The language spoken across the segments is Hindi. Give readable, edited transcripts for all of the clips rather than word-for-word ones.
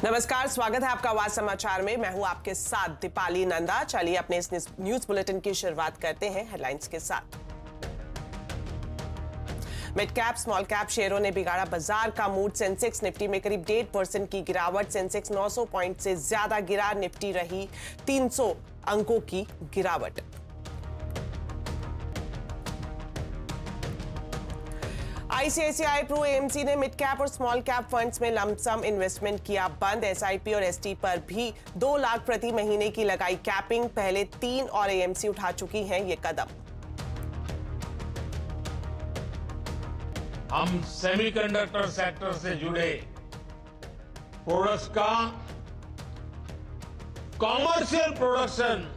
नमस्कार, स्वागत है आपका आवाज समाचार में। मैं हूं आपके साथ दीपाली नंदा। चलिए अपने इस न्यूज बुलेटिन की शुरुआत करते हैं हेडलाइंस के साथ। मिड कैप स्मॉल कैप शेयरों ने बिगाड़ा बाजार का मूड। सेंसेक्स निफ्टी में करीब 1.5% की गिरावट। सेंसेक्स 900 पॉइंट से ज्यादा गिरा। निफ्टी रही 300 अंकों की गिरावट। आईसीआईसीआई प्रू एएमसी ने मिड कैप और स्मॉल कैप फंड्स में लमसम इन्वेस्टमेंट किया बंद। एसआईपी और एसटी पर भी 2 लाख प्रति महीने की लगाई कैपिंग। पहले 3 और एएमसी उठा चुकी हैं ये कदम। हम सेमीकंडक्टर सेक्टर से जुड़े प्रोडक्ट्स का कॉमर्शियल प्रोडक्शन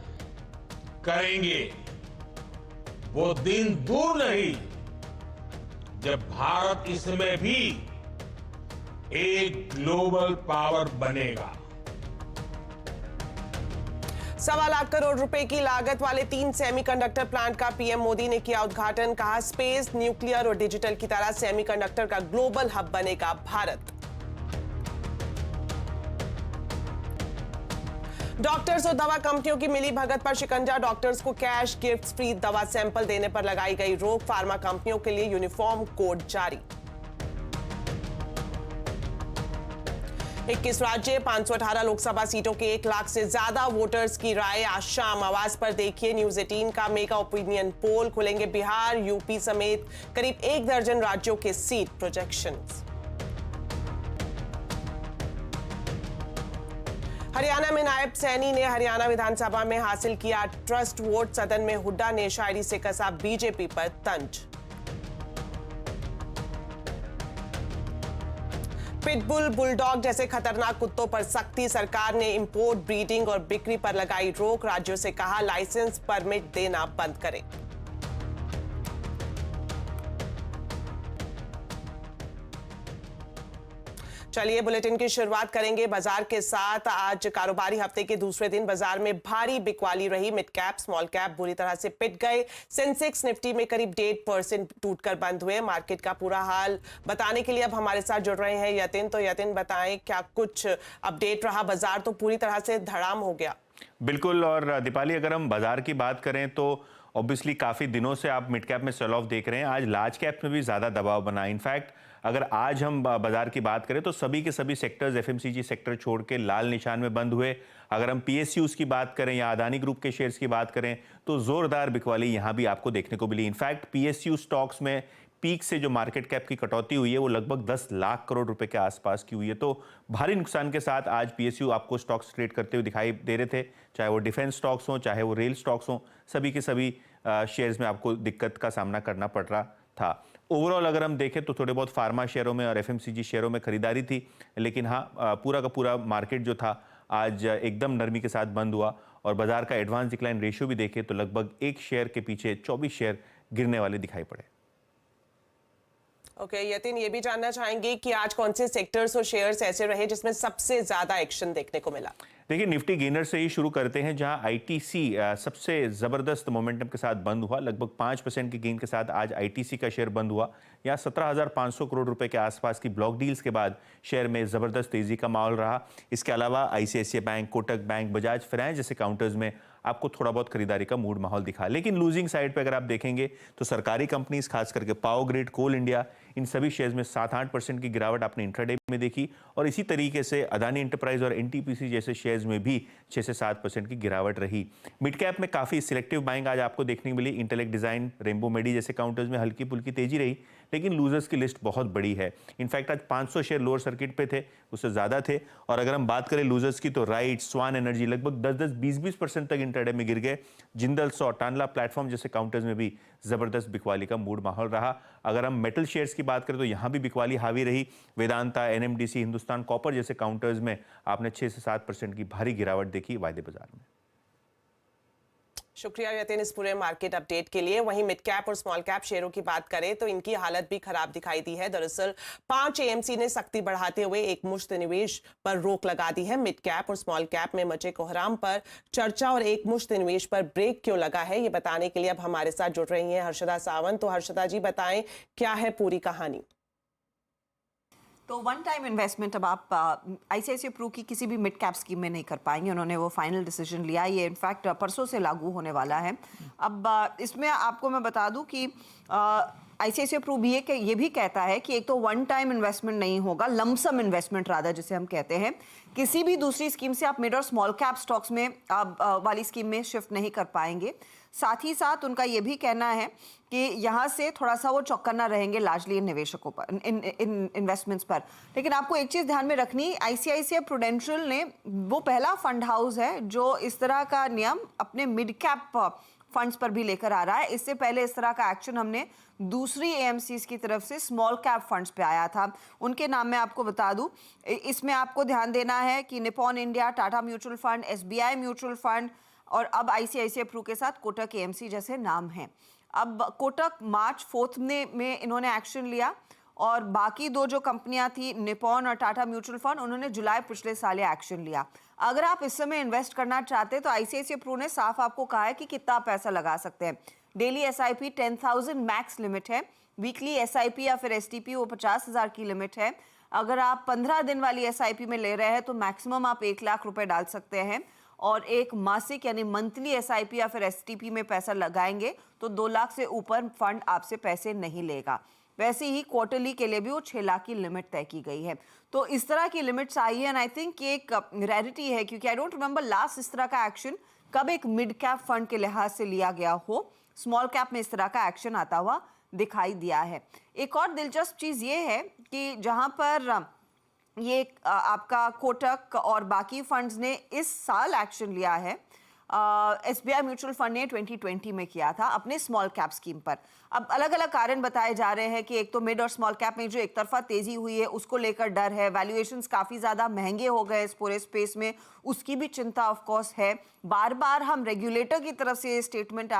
करेंगे। वो दिन दूर नहीं जब भारत इसमें भी एक ग्लोबल पावर बनेगा। 1.25 लाख करोड़ रुपए की लागत वाले 3 सेमीकंडक्टर प्लांट का पीएम मोदी ने किया उद्घाटन। कहा, स्पेस, न्यूक्लियर और डिजिटल की तरह सेमीकंडक्टर का ग्लोबल हब बनेगा भारत। डॉक्टर्स और दवा कंपनियों की मिली भगत पर शिकंजा। डॉक्टर्स को कैश, गिफ्ट्स, फ्री दवा सैंपल देने पर लगाई गई रोक। फार्मा कंपनियों के लिए यूनिफॉर्म कोड जारी। 21 राज्य, 518 लोकसभा सीटों के 1 लाख से ज्यादा वोटर्स की राय आज शाम। आवाज पर देखिए न्यूज 18 का मेगा ओपिनियन पोल। खुलेंगे बिहार, यूपी समेत करीब 1 दर्जन राज्यों के सीट प्रोजेक्शंस। हरियाणा में नायब सैनी ने हरियाणा विधानसभा में हासिल किया ट्रस्ट वोट। सदन में हुड्डा ने शायरी से कसा बीजेपी पर तंज। पिटबुल, बुलडॉग जैसे खतरनाक कुत्तों पर सख्ती। सरकार ने इंपोर्ट, ब्रीडिंग और बिक्री पर लगाई रोक। राज्यों से कहा, लाइसेंस परमिट देना बंद करें। चलिए बुलेटिन की शुरुआत करेंगे बाजार के साथ। आज कारोबारी हफ्ते के दूसरे दिन बाजार में भारी बिकवाली रही। मिड कैप, स्मॉल कैप बुरी तरह से पिट गए। सेंसेक्स निफ्टी में करीब 1.5% टूटकर बंद हुए। मार्केट का पूरा हाल बताने के लिए अब हमारे साथ जुड़ रहे हैं यतिन। तो यतिन, बताएं क्या कुछ अपडेट रहा? बाजार तो पूरी तरह से धड़ाम हो गया। बिल्कुल। और दीपाली, अगर हम बाजार की बात करें तो ऑब्वियसली काफी दिनों से आप मिड कैप में सेल ऑफ देख रहे हैं। आज लार्ज कैप में भी ज्यादा दबाव बना। इनफैक्ट अगर आज हम बाजार की बात करें तो सभी के सभी सेक्टर्स एफएमसीजी सेक्टर छोड़ के लाल निशान में बंद हुए। अगर हम पीएसयूज की बात करें या अदानी ग्रुप के शेयर्स की बात करें तो जोरदार बिकवाली यहां भी आपको देखने को मिली। इनफैक्ट पीएसयू स्टॉक्स में पीक से जो मार्केट कैप की कटौती हुई है वो लगभग 10 लाख करोड़ रुपए के आसपास की हुई है। तो भारी नुकसान के साथ आज पीएसयू आपको स्टॉक्स ट्रेड करते हुए दिखाई दे रहे थे, चाहे वो डिफेंस स्टॉक्स हों, चाहे वो रेल स्टॉक्स हों। सभी के सभी शेयर्स में आपको दिक्कत का सामना करना पड़ रहा था। ओवरऑल अगर हम देखें तो थोड़े बहुत फार्मा शेयरों में और एफएमसीजी शेयरों में खरीदारी थी, लेकिन हाँ, पूरा का पूरा मार्केट जो था आज एकदम नरमी के साथ बंद हुआ। और बाजार का एडवांस डिक्लाइन रेशियो भी देखें तो लगभग 1 शेयर के पीछे 24 शेयर गिरने वाले दिखाई पड़े। ओके, यतिन, ये भी जानना चाहेंगे कि आज कौन से सेक्टर्स और शेयर्स ऐसे रहे जिसमें सबसे ज्यादा एक्शन देखने को मिला? देखिए, निफ्टी गेनर से ही शुरू करते हैं, जहां आईटीसी सबसे जबरदस्त मोमेंटम के साथ बंद हुआ। लगभग 5% की गेन के साथ आज आईटीसी का शेयर बंद हुआ। यहाँ 17,500 करोड़ रुपए के आसपास की ब्लॉक डील्स के बाद शेयर में जबरदस्त तेजी का माहौल रहा। इसके अलावा ICICI bank, Kotak bank, Bajaj finance जैसे काउंटर्स में आपको थोड़ा बहुत खरीदारी का मूड माहौल दिखा। लेकिन लूजिंग साइड पे अगर आप देखेंगे तो सरकारी कंपनीज, खास करके पावर ग्रिड, कोल इंडिया, इन सभी शेयर्स में 7-8% की गिरावट आपने इंट्राडे में देखी। और इसी तरीके से अदानी एंटरप्राइज और एनटीपीसी जैसे शेयर्स में भी 6 से 7% की गिरावट रही। मिड कैप में काफी सिलेक्टिव बाइंग आज आपको देखने को मिली। इंटेलेक्ट डिजाइन, रेनबो मेडी जैसे काउंटर्स में हल्की फुल्की तेजी रही, लेकिन लूजर्स की लिस्ट बहुत बड़ी है। इनफैक्ट आज 500 शेयर लोअर सर्किट पे थे, उससे ज्यादा थे। और अगर हम बात करें लूजर्स की तो राइट, स्वान एनर्जी लगभग 10-10, 20-20% तक इंट्राडे में गिर गए। जिंदल, सौ, टानला प्लेटफॉर्म जैसे काउंटर्स में भी जबरदस्त बिकवाली का मूड माहौल रहा। अगर हम मेटल शेयर्स की बात करें तो यहां भी बिकवाली हावी रही। वेदांता, एनएमडीसी, हिंदुस्तान कॉपर जैसे काउंटर्स में आपने 6 से 7% की भारी गिरावट देखी वायदे बाजार में। शुक्रिया यतिन इस पूरे मार्केट अपडेट के लिए। वहीं मिड कैप और स्मॉल कैप शेयरों की बात करें तो इनकी हालत भी खराब दिखाई दी है। दरअसल 5 एएमसी ने सख्ती बढ़ाते हुए एक मुश्त निवेश पर रोक लगा दी है। मिड कैप और स्मॉल कैप में मचे कोहराम पर चर्चा और एक मुश्त निवेश पर ब्रेक क्यों लगा है, ये बताने के लिए अब हमारे साथ जुड़ रही हैं हर्षदा सावंत। तो हर्षदा जी, बताएं क्या है पूरी कहानी? तो वन टाइम इन्वेस्टमेंट अब आप आईसीआईसीआई प्रू की किसी भी मिड कैप स्कीम में नहीं कर पाएंगे। उन्होंने वो फाइनल डिसीजन लिया, ये इनफैक्ट परसों से लागू होने वाला है। अब इसमें आपको मैं बता दूं कि आईसीआईसीआई प्रू भी ये भी कहता है कि एक तो वन टाइम इन्वेस्टमेंट नहीं होगा, लमसम इन्वेस्टमेंट रादर जिसे हम कहते हैं। किसी भी दूसरी स्कीम से आप मिड और स्मॉल कैप स्टॉक्स में आप वाली स्कीम में शिफ्ट नहीं कर पाएंगे। साथ ही साथ उनका ये भी कहना है कि यहाँ से थोड़ा सा वो चौकन्ना रहेंगे लार्जली इन निवेशकों पर, इन इन्वेस्टमेंट्स पर। लेकिन आपको एक चीज़ ध्यान में रखनी, आईसीआईसीआई प्रूडेंशियल ने वो पहला फंड हाउस है जो इस तरह का नियम अपने मिड कैप फंड्स पर भी लेकर आ रहा है। इससे पहले इस तरह का एक्शन हमने दूसरी एएमसीज की तरफ से स्मॉल कैप फंड्स पे आया था। उनके नाम मैं आपको बता दूं, इसमें आपको ध्यान देना है कि Nippon India, Tata mutual fund, SBI mutual fund और अब आईसीआईसीआई प्रू के साथ कोटक एएमसी जैसे नाम हैं। अब कोटक मार्च 4 में इन्होंने एक्शन लिया और बाकी दो जो कंपनियां थी निपॉन और टाटा म्यूचुअल फंड, उन्होंने जुलाई पिछले साल ये एक्शन लिया। अगर आप इस समय इन्वेस्ट करना चाहते हैं तो आईसीआईसीआई प्रू ने साफ आपको कहा है कि कितना पैसा लगा सकते हैं। डेली एसआईपी 10,000 मैक्स लिमिट है, वीकली एसआईपी या फिर एसटीपी वो 50,000 की लिमिट है। अगर आप 15 दिन वाली एसआईपी में ले रहे हैं तो मैक्सिमम आप 1 लाख रुपए डाल सकते हैं और एक मासिक यानी मंथली एसआईपी या फिर एसटीपी में पैसा लगाएंगे तो 2 लाख से ऊपर फंड आपसे पैसे नहीं लेगा। वैसे ही क्वार्टरली के लिए भी वो 6 लाख की लिमिट तय की गई है। तो इस तरह की लिमिट्स आई है एंड आई थिंक ये एक रेयरिटी है, क्योंकि आई डोंट रिमेंबर लास्ट इस तरह का एक्शन कब एक मिड कैप फंड के लिहाज से लिया गया हो। स्मॉल कैप में इस तरह का एक्शन आता हुआ दिखाई दिया है। एक और दिलचस्प चीज़ ये है कि जहां पर ये आपका कोटक और बाकी फंड्स ने इस साल एक्शन लिया है, एसबीआई म्यूचुअल फंड ने 2020 में किया था अपने स्मॉल कैप स्कीम पर। अब अलग अलग कारण बताए जा रहे हैं कि एक तो मिड और स्मॉल कैप में जो एक तरफा तेजी हुई है उसको लेकर डर है, वैल्यूएशंस काफ़ी ज़्यादा महंगे हो गए इस पूरे स्पेस में, उसकी भी चिंता ऑफ कोर्स है। बार बार हम रेगुलेटर की तरफ से ये स्टेटमेंट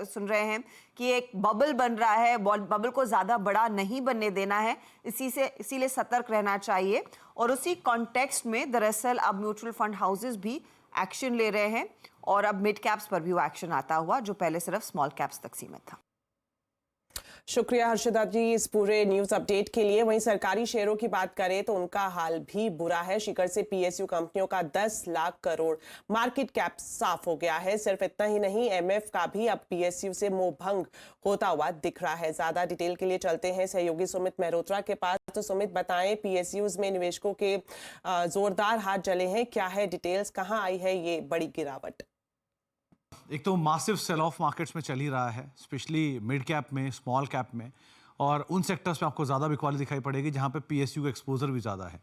सुन रहे हैं कि एक बबल बन रहा है, बबल को ज़्यादा बड़ा नहीं बनने देना है, इसीलिए सतर्क रहना चाहिए। और उसी कॉन्टेक्स्ट में दरअसल अब म्यूचुअल फंड हाउसेज भी एक्शन ले रहे हैं और अब मिड कैप्स पर भी वो एक्शन आता हुआ जो पहले सिर्फ स्मॉल कैप्स तक सीमित था। शुक्रिया हर्षदा जी इस पूरे न्यूज अपडेट के लिए। वहीं सरकारी शेयरों की बात करें तो उनका हाल भी बुरा है। शिखर से पीएसयू कंपनियों का 10 लाख करोड़ मार्केट कैप साफ हो गया है। सिर्फ इतना ही नहीं, एमएफ का भी अब पीएसयू से मोह भंग होता हुआ दिख रहा है। ज्यादा डिटेल के लिए चलते हैं सहयोगी सुमित मेहरोत्रा के पास। तो सुमित बताएं, पीएसयूज में निवेशकों के जोरदार हाथ जले हैं, क्या है डिटेल्स, कहां आई है ये बड़ी गिरावट? एक तो मासिव सेल ऑफ मार्केट्स में चल ही रहा है, स्पेशली मिड कैप में, स्मॉल कैप में, और उन सेक्टर्स में आपको ज़्यादा बिकवाली दिखाई पड़ेगी जहाँ पे पीएसयू का एक्सपोजर भी ज़्यादा है।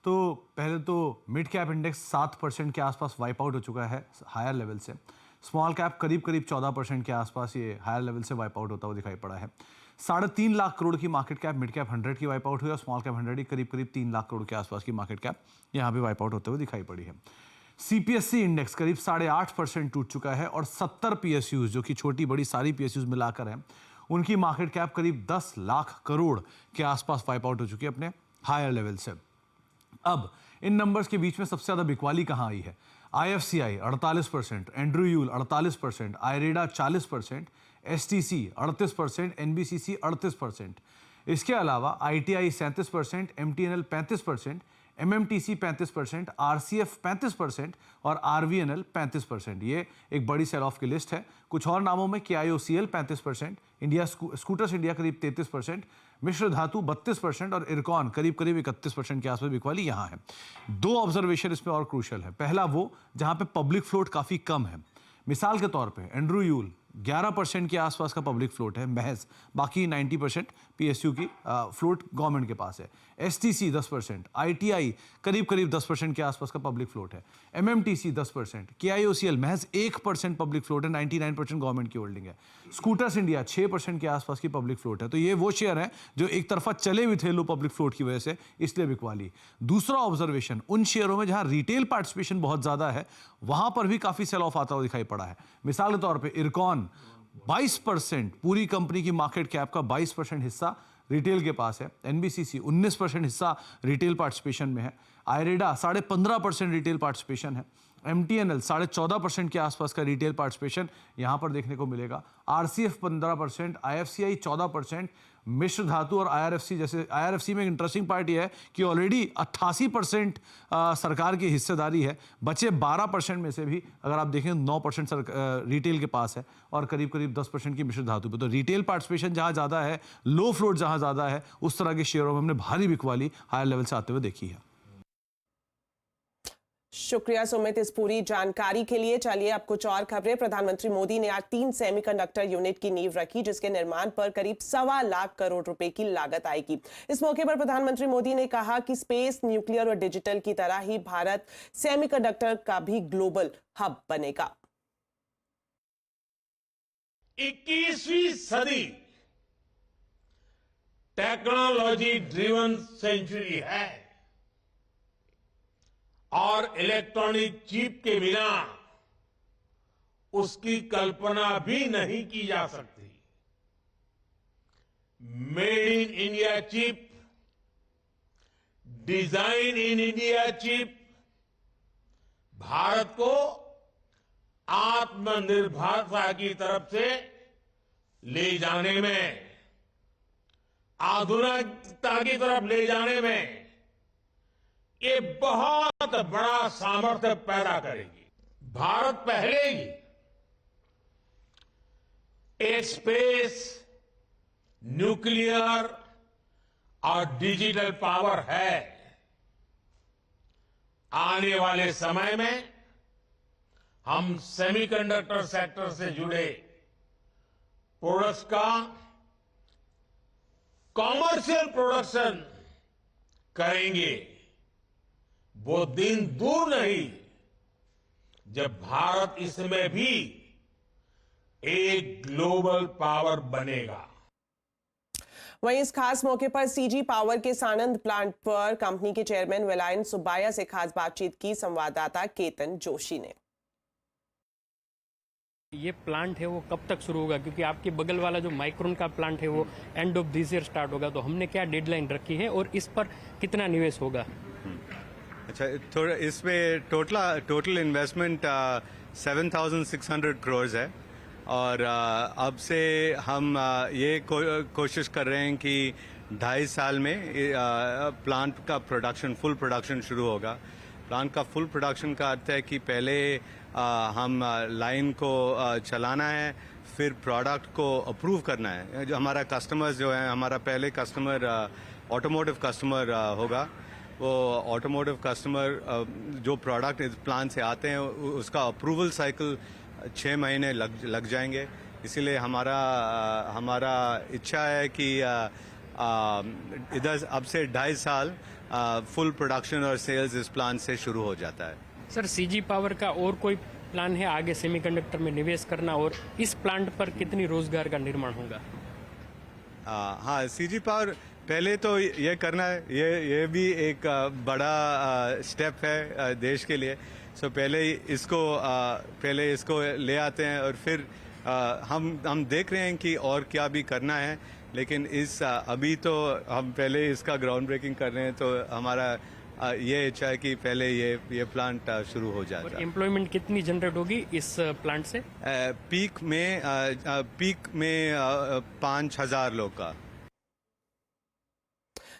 तो पहले तो मिड कैप इंडेक्स 7% के आसपास वाइप आउट हो चुका है हायर लेवल से। स्मॉल कैप करीब 14% के आसपास ये हायर लेवल से वाइप आउट होता हुआ दिखाई पड़ा है। 3.5 लाख करोड़ की मार्केट कैप मिड कैप 100 की वाइप आउट हुई और स्मॉल कैप 100 की करीब 3 लाख करोड़ के आसपास की मार्केट कैप यहाँ भी वाइप आउट होते हुए दिखाई पड़ी है। सीपीएससी इंडेक्स करीब 8.5% टूट चुका है और 70 पीएसयूज जो कि छोटी बड़ी सारी पीएसयूज मिलाकर हैं, उनकी मार्केट कैप करीब 10 लाख करोड़ के आसपास वाइप आउट हो चुकी है अपने हायर लेवल से। अब इन नंबर्स के बीच में सबसे ज़्यादा बिकवाली कहाँ आई है? IFCI 48%, Andrew you'll 48%, आयरेडा 40%, STC 38%, NBCC 38%। इसके अलावा आईटीआई 37%, एमटीएनएल 35%, एमएमटीसी 35%, आरसीएफ 35% और आरवीएनएल 35%। ये एक बड़ी सेल ऑफ की लिस्ट है। कुछ और नामों में केआईओसीएल 35%, इंडिया स्कूटर्स इंडिया करीब 33%, मिश्र धातु 32% और इरकॉन करीब 31% के आसपास बिकवाली यहाँ है। 2 ऑब्जर्वेशन इसमें और क्रूशल है। पहला वो जहाँ पे पब्लिक फ्लोट काफ़ी कम है। मिसाल के तौर पे एंड्रू यूल 11% के आसपास का पब्लिक फ्लोट है महज, बाकी 90% पीएसयू की फ्लोट गवर्नमेंट के पास है। एसटीसी 10%, आईटीआई करीब 10% के आसपास का पब्लिक फ्लोट है। एमएमटीसी 10%, केआईओसीएल महज 1% पब्लिक फ्लोट है, 99% गवर्नमेंट की होल्डिंग है। स्कूटर्स इंडिया 6% के आसपास की पब्लिक फ्लोट है। तो ये वो शेयर है जो एक तरफा चले भी थे लो पब्लिक फ्लोट की वजह से, इसलिए बिकवाली। दूसरा ऑब्जर्वेशन, उन शेयरों में जहां रिटेल पार्टिसिपेशन बहुत ज्यादा है वहां पर भी काफी सेल ऑफ आता हुआ दिखाई पड़ा है। मिसाल के तौर पर इरकॉन 22%, पूरी कंपनी की मार्केट कैप का 22% हिस्सा रिटेल के पास है। एनबीसीसी 19% हिस्सा रिटेल पार्टिसिपेशन में है। आयरेडा 15.5% रिटेल पार्टिसिपेशन है। MTNL 14.5% के आसपास का रिटेल पार्टिसिपेशन यहाँ पर देखने को मिलेगा। RCF 15%, IFCI 14%, मिश्र धातु और IRFC जैसे IRFC में एक इंटरेस्टिंग पार्ट ये है कि ऑलरेडी 88% सरकार की हिस्सेदारी है। बचे 12% में से भी अगर आप देखें 9% रिटेल के पास है और करीब करीब 10% की मिश्र धातु पे। तो रिटेल पार्टिसिपेशन जहाँ ज़्यादा है, लो फ्लोट जहाँ ज़्यादा है, उस तरह के शेयरों में हमने भारी बिकवाली हायर लेवल से आते हुए देखी है। शुक्रिया सुमित इस पूरी जानकारी के लिए। चलिए अब कुछ और खबरें। प्रधानमंत्री मोदी ने आज 3 सेमीकंडक्टर यूनिट की नींव रखी, जिसके निर्माण पर करीब 1.25 लाख करोड़ रुपए की लागत आएगी। इस मौके पर प्रधानमंत्री मोदी ने कहा कि स्पेस, न्यूक्लियर और डिजिटल की तरह ही भारत सेमीकंडक्टर का भी ग्लोबल हब बनेगा। 21वीं सदी टेक्नोलॉजी ड्रिवन सेंचुरी है और इलेक्ट्रॉनिक चिप के बिना उसकी कल्पना भी नहीं की जा सकती। Made in India chip, design in India chip Bharat को आत्मनिर्भरता की तरफ से ले जाने में, आधुनिकता की तरफ ले जाने में ये बहुत बड़ा सामर्थ्य पैदा करेगी। भारत पहले ही एक स्पेस, न्यूक्लियर और डिजिटल पावर है। आने वाले समय में हम सेमीकंडक्टर सेक्टर से जुड़े प्रोडक्ट्स का कॉमर्शियल प्रोडक्शन करेंगे। वो दिन दूर नहीं जब भारत इसमें भी एक ग्लोबल पावर बनेगा। वहीं इस खास मौके पर सीजी पावर के सानंद प्लांट पर कंपनी के चेयरमैन वेलायन सुब्बाया से खास बातचीत की संवाददाता केतन जोशी ने। ये प्लांट है वो कब तक शुरू होगा, क्योंकि आपके बगल वाला जो माइक्रोन का प्लांट है वो end of this year start होगा, तो हमने क्या डेडलाइन रखी है और इस पर कितना निवेश होगा? अच्छा, थोड़ा इसमें टोटल इन्वेस्टमेंट 7,600 करोड़ है और अब से हम ये कोशिश कर रहे हैं कि 2.5 साल में प्लांट का प्रोडक्शन, फुल प्रोडक्शन शुरू होगा। प्लांट का फुल प्रोडक्शन का अर्थ है कि पहले हम लाइन को चलाना है, फिर प्रोडक्ट को अप्रूव करना है। जो हमारा कस्टमर्स जो है, हमारा पहले कस्टमर ऑटोमोटिव कस्टमर होगा। वो ऑटोमोटिव कस्टमर जो प्रोडक्ट इस प्लांट से आते हैं उसका अप्रूवल साइकिल 6 महीने लग जाएंगे। इसीलिए हमारा इच्छा है कि इधर अब से 2.5 साल फुल प्रोडक्शन और सेल्स इस प्लांट से शुरू हो जाता है। सर, सीजी पावर का और कोई प्लान है आगे सेमीकंडक्टर में निवेश करना, और इस प्लांट पर कितनी रोजगार का निर्माण होगा? हाँ, सीजी पावर पहले तो ये करना है, ये भी एक बड़ा स्टेप है देश के लिए। सो पहले इसको ले आते हैं और फिर हम देख रहे हैं कि और क्या भी करना है, लेकिन अभी तो हम पहले इसका ग्राउंड ब्रेकिंग कर रहे हैं। तो हमारा ये इच्छा है कि पहले ये प्लांट शुरू हो जाए। एम्प्लॉयमेंट कितनी जनरेट होगी इस प्लांट से? पीक में 5,000 लोग का।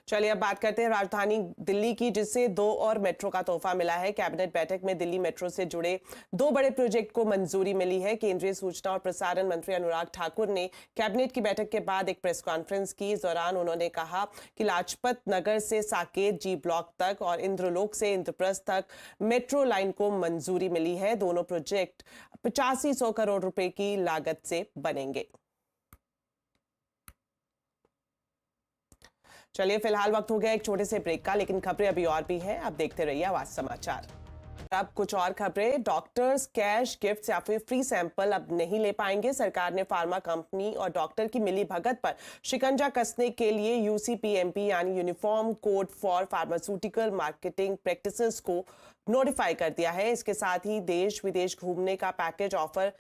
चलिए अब बात करते हैं राजधानी दिल्ली की, जिससे 2 और मेट्रो का तोहफा मिला है। कैबिनेट बैठक में दिल्ली मेट्रो से जुड़े 2 बड़े प्रोजेक्ट को मंजूरी मिली है। केंद्रीय सूचना और प्रसारण मंत्री अनुराग ठाकुर ने कैबिनेट की बैठक के बाद एक प्रेस कॉन्फ्रेंस की। इस दौरान उन्होंने कहा कि लाजपत नगर से साकेत जी ब्लॉक तक और इंद्रलोक से इंद्रप्रस्थ तक मेट्रो लाइन को मंजूरी मिली है। दोनों प्रोजेक्ट 8500 करोड़ रुपए की लागत से बनेंगे। चलिए फिलहाल वक्त हो गया एक छोटे से ब्रेक का, लेकिन खबरें अभी और भी हैं। आप देखते रहिए आवाज समाचार। अब कुछ और खबरें। डॉक्टर्स कैश, गिफ्ट या फिर फ्री सैंपल अब नहीं ले पाएंगे। सरकार ने फार्मा कंपनी और डॉक्टर की मिली भगत पर शिकंजा कसने के लिए यूसीपीएमपी यानी uniform code for pharmaceutical marketing practices को नोटिफाई कर दिया है। इसके साथ ही देश विदेश घूमने का पैकेज ऑफर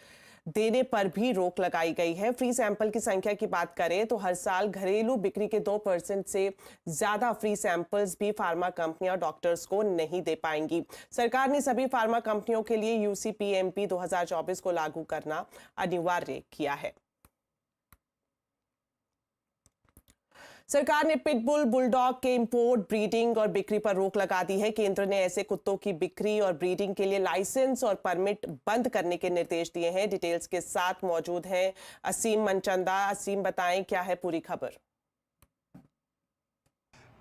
देने पर भी रोक लगाई गई है। फ्री सैंपल की संख्या की बात करें तो हर साल घरेलू बिक्री के 2% से ज्यादा फ्री सैंपल्स भी फार्मा कंपनियां डॉक्टर्स को नहीं दे पाएंगी। सरकार ने सभी फार्मा कंपनियों के लिए यूसीपीएमपी 2024 को लागू करना अनिवार्य किया है। सरकार ने पिटबुल, बुलडॉग के इंपोर्ट, ब्रीडिंग और बिक्री पर रोक लगा दी है। केंद्र ने ऐसे कुत्तों की बिक्री और ब्रीडिंग के लिए लाइसेंस और परमिट बंद करने के निर्देश दिए हैं। डिटेल्स के साथ मौजूद हैं असीम मनचंदा। असीम, बताएं क्या है पूरी खबर?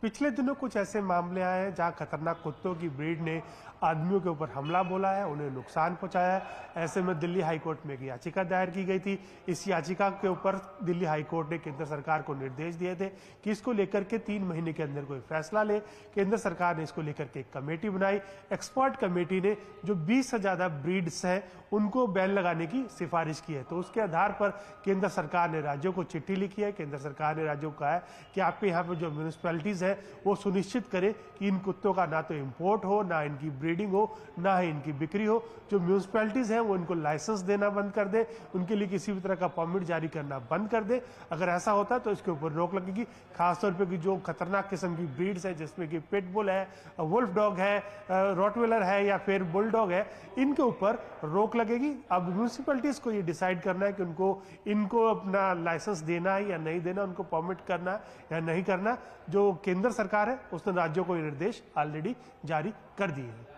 पिछले दिनों कुछ ऐसे मामले आए हैं जहां खतरनाक कुत्तों की ब्रीड ने आदमियों के ऊपर हमला बोला है, उन्हें नुकसान पहुंचाया है। ऐसे में दिल्ली हाईकोर्ट में एक याचिका दायर की गई थी। इस याचिका के ऊपर दिल्ली हाईकोर्ट ने केंद्र सरकार को निर्देश दिए थे कि इसको लेकर के 3 महीने के अंदर कोई फैसला ले। केंद्र सरकार ने इसको लेकर के एक कमेटी बनाई। एक्सपर्ट कमेटी ने जो 20 से ज्यादा ब्रीड्स हैं उनको बैन लगाने की सिफारिश की है। तो उसके आधार पर केंद्र सरकार ने राज्यों को चिट्ठी लिखी है। केंद्र सरकार ने राज्यों को कहा है कि आपके यहाँ पे जो म्यूनिसिपैलिटीज है वो सुनिश्चित करें कि इन कुत्तों का ना तो इम्पोर्ट हो, ना इनकी ब्रीडिंग हो, ना ही इनकी बिक्री हो। जो म्यूनिसिपैलिटीज हैं वो इनको लाइसेंस देना बंद कर दे, उनके लिए किसी भी तरह का परमिट जारी करना बंद कर दे। अगर ऐसा होता तो इसके ऊपर रोक लगेगी। खासतौर पर कि जो खतरनाक किस्म की ब्रीड्स है जिसमें कि पिटबुल है, वुल्फ डॉग है, रॉटवेलर है या फिर बुलडॉग है, इनके ऊपर रोक लगेगी। अब म्यूनिसिपैलिटीज को ये डिसाइड करना है कि इनको अपना लाइसेंस देना है या नहीं देना, उनको परमिट करना है या नहीं करना। जो केंद्र सरकार है उसने राज्यों को ये निर्देश ऑलरेडी जारी कर दिए हैं।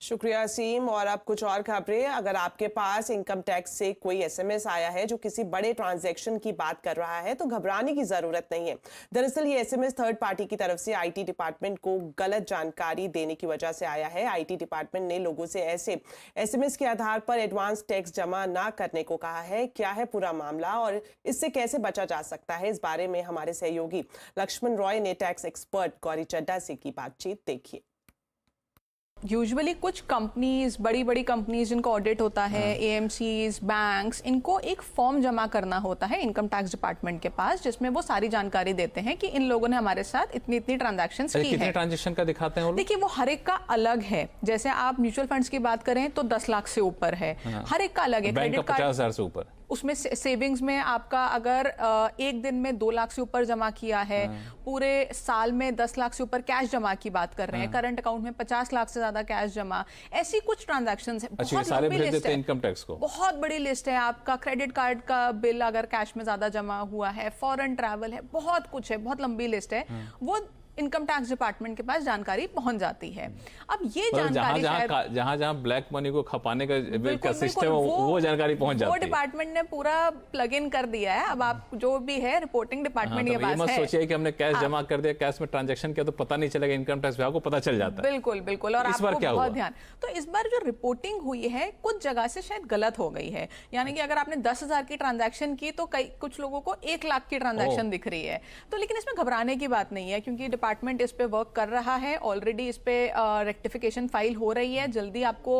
शुक्रिया असीम। और अब कुछ और खबरें। अगर आपके पास इनकम टैक्स से कोई एसएमएस आया है जो किसी बड़े ट्रांजैक्शन की बात कर रहा है तो घबराने की जरूरत नहीं है। दरअसल ये एसएमएस थर्ड पार्टी की तरफ से आईटी डिपार्टमेंट को गलत जानकारी देने की वजह से आया है। आईटी डिपार्टमेंट ने लोगों से ऐसे एसएमएस के आधार पर एडवांस टैक्स जमा ना करने को कहा है। क्या है पूरा मामला और इससे कैसे बचा जा सकता है, इस बारे में हमारे सहयोगी लक्ष्मण रॉय ने टैक्स एक्सपर्ट गौरी चड्ढा से की बातचीत। देखिए। यूजुअली कुछ कंपनीज, बड़ी बड़ी कंपनीज जिनको ऑडिट होता है, एएमसीज, बैंक्स, इनको एक फॉर्म जमा करना होता है इनकम टैक्स डिपार्टमेंट के पास, जिसमें वो सारी जानकारी देते हैं कि इन लोगों ने हमारे साथ इतनी इतनी ट्रांजैक्शंस की है। कितने ट्रांजैक्शन का दिखाते हैं वो लोग? देखिए, वो हर एक का अलग है। जैसे आप म्यूचुअल फंड्स की बात करें तो 10 लाख से ऊपर है, हर एक का अलग है। बैंक का 50,000 से ऊपर, उसमें सेविंग्स में आपका अगर एक दिन में 2 लाख से ऊपर जमा किया है, पूरे साल में 10 लाख से ऊपर कैश जमा की बात कर रहे हैं, करंट अकाउंट में 50 लाख से ज्यादा कैश जमा, ऐसी कुछ ट्रांजैक्शंस है। अच्छा, सारे भेज देते हैं इनकम टैक्स को। बहुत बड़ी लिस्ट है। आपका क्रेडिट कार्ड का बिल अगर कैश में ज्यादा जमा हुआ है, फॉरेन ट्रैवल है, बहुत कुछ है, बहुत लंबी लिस्ट है। वो इनकम टैक्स डिपार्टमेंट के पास जानकारी पहुंच जाती है। अब ये जानकारी जहां ब्लैक मनी को खपाने का सिस्टम है वो जानकारी पहुंच जाती है। वो डिपार्टमेंट ने पूरा प्लग इन कर दिया है। अब आप जो भी है रिपोर्टिंग डिपार्टमेंट के पास है। मत सोचिए कि हमने कैश जमा कर दिया, कैश में ट्रांजैक्शन किया तो पता नहीं चलेगा, इनकम टैक्स विभाग को पता चल जाता है। बिल्कुल बिल्कुल। और इस बार क्या हुआ? ध्यान तो इस बार जो रिपोर्टिंग हुई है कुछ जगह से शायद गलत हो गई है। यानी कि अगर आपने 10,000 की ट्रांजैक्शन की तो कुछ लोगों को 1 लाख की ट्रांजैक्शन दिख रही है। तो लेकिन इसमें घबराने की बात नहीं है, क्योंकि डिपार्टमेंट इस पे वर्क कर रहा है। ऑलरेडी इस पे रेक्टिफिकेशन फाइल हो रही है। जल्दी आपको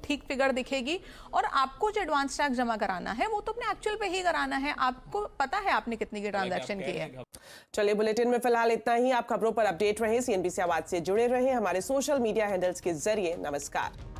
ठीक फिगर दिखेगी। और आपको जो एडवांस टैक्स जमा कराना है वो तो अपने एक्चुअल पे ही कराना है। आपको पता है आपने कितनी की ट्रांजैक्शन की है। चलिए, बुलेटिन में फिलहाल इतना ही। आप खबरों पर अपडेट रहे, सीएनबीसी आवाज से जुड़े रहे हमारे सोशल मीडिया हैंडल्स के जरिए। नमस्कार।